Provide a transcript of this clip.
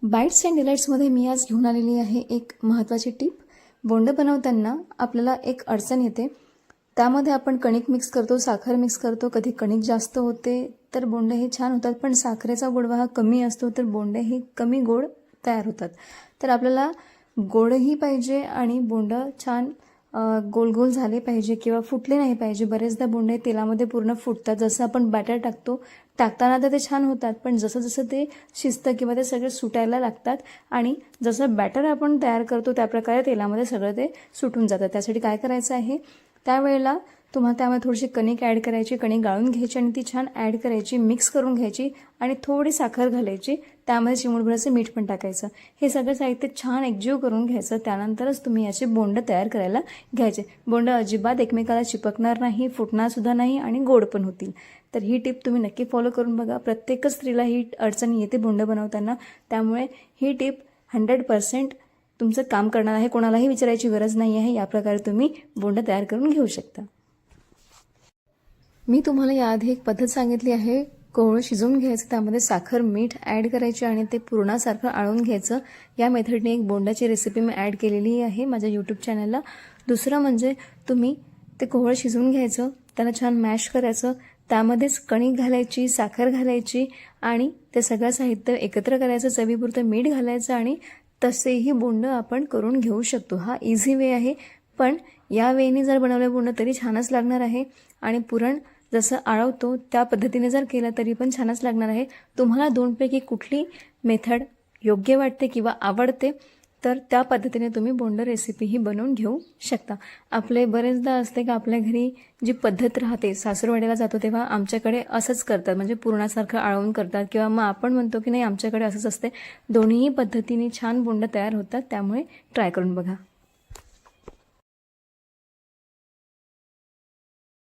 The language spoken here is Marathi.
बाईट्स अँड डिलाईट्समध्ये मी आज घेऊन आलेली आहे एक महत्त्वाची टिप. बोंडं बनवताना आपल्याला एक अडचण येते. त्यामध्ये आपण कणिक मिक्स करतो, साखर मिक्स करतो. कधी कणिक जास्त होते तर बोंडे हे छान होतात, पण साखरेचा गोडवा हा कमी असतो तर बोंडे हे कमी गोड तयार होतात. तर आपल्याला गोडही पाहिजे आणि बोंडं छान गोल गोल झाले पाहिजे किंवा फुटले नाही पाहिजे. बरेचदा बोंडे तेलामध्ये पूर्ण फुटतात. जसं आपण बॅटर टाकतो, टाकताना तर ते छान होतात, पण जसं जसं ते शिजतं किंवा ते सगळे सुटायला लागतात आणि जसं बॅटर आपण तयार करतो त्याप्रकारे तेलामध्ये सगळं ते सुटून जातं. त्यासाठी काय करायचं आहे, त्यावेळेला तुम्हाला त्यामध्ये थोडीशी कणिक ॲड करायची, कणिक गाळून घ्यायची आणि ती छान ॲड करायची, मिक्स करून घ्यायची आणि थोडी साखर घालायची. त्यामध्ये चिमूटभराचं मीठ पण टाकायचं. हे सगळं साहित्य छान एकजीव करून घ्यायचं. त्यानंतरच तुम्ही याचे बोंडं तयार करायला घ्यायचे. बोंडं अजिबात एकमेकाला चिपकणार नाही, फुटणारसुद्धा नाही आणि गोड पण होतील. तर ही टिप तुम्ही नक्की फॉलो करून बघा. प्रत्येकच स्त्रीला ही अडचण येते बोंडं बनवताना, त्यामुळे ही टिप 100% तुमचं काम करणार आहे. कोणालाही विचारायची गरज नाही आहे. या प्रकारे तुम्ही बोंडं तयार करून घेऊ शकता. मी तुम्हाला याआधी एक पद्धत सांगितली आहे. कोवळं शिजवून घ्यायचं, त्यामध्ये साखर मीठ ॲड करायचे आणि ते पुरणासारखं आळून घ्यायचं. या मेथडने एक बोंडाची रेसिपी मी ॲड केलेली आहे माझ्या यूट्यूब चॅनलला. दुसरं म्हणजे तुम्ही ते कोवळं शिजवून घ्यायचं, त्याला छान मॅश करायचं, त्यामध्येच कणिक घालायची, साखर घालायची आणि ते सगळं साहित्य एकत्र करायचं, चवीपुरतं मीठ घालायचं आणि तसेही बोंडं आपण करून घेऊ शकतो. हा इझी वे आहे, पण या वेने जर बनवलं बोंडं तरी छानच लागणार आहे आणि पुरण जसं आळवतो त्या पद्धतीने जर केलं तरी पण छानच लागणार आहे. तुम्हाला दोनपैकी कुठली मेथड योग्य वाटते किंवा आवडते तर त्या पद्धतीने तुम्ही बोंडं रेसिपी ही बनवून घेऊ शकता. आपले बरेचदा असते की आपल्या घरी जी पद्धत राहते, सासूरवाडीला जातो तेव्हा आमच्याकडे असंच करतात, म्हणजे पुरणासारखं आळवून करतात किंवा मग आपण म्हणतो की नाही आमच्याकडे असंच असते. दोन्हीही पद्धतीने छान बोंडं तयार होतात, त्यामुळे ट्राय करून बघा.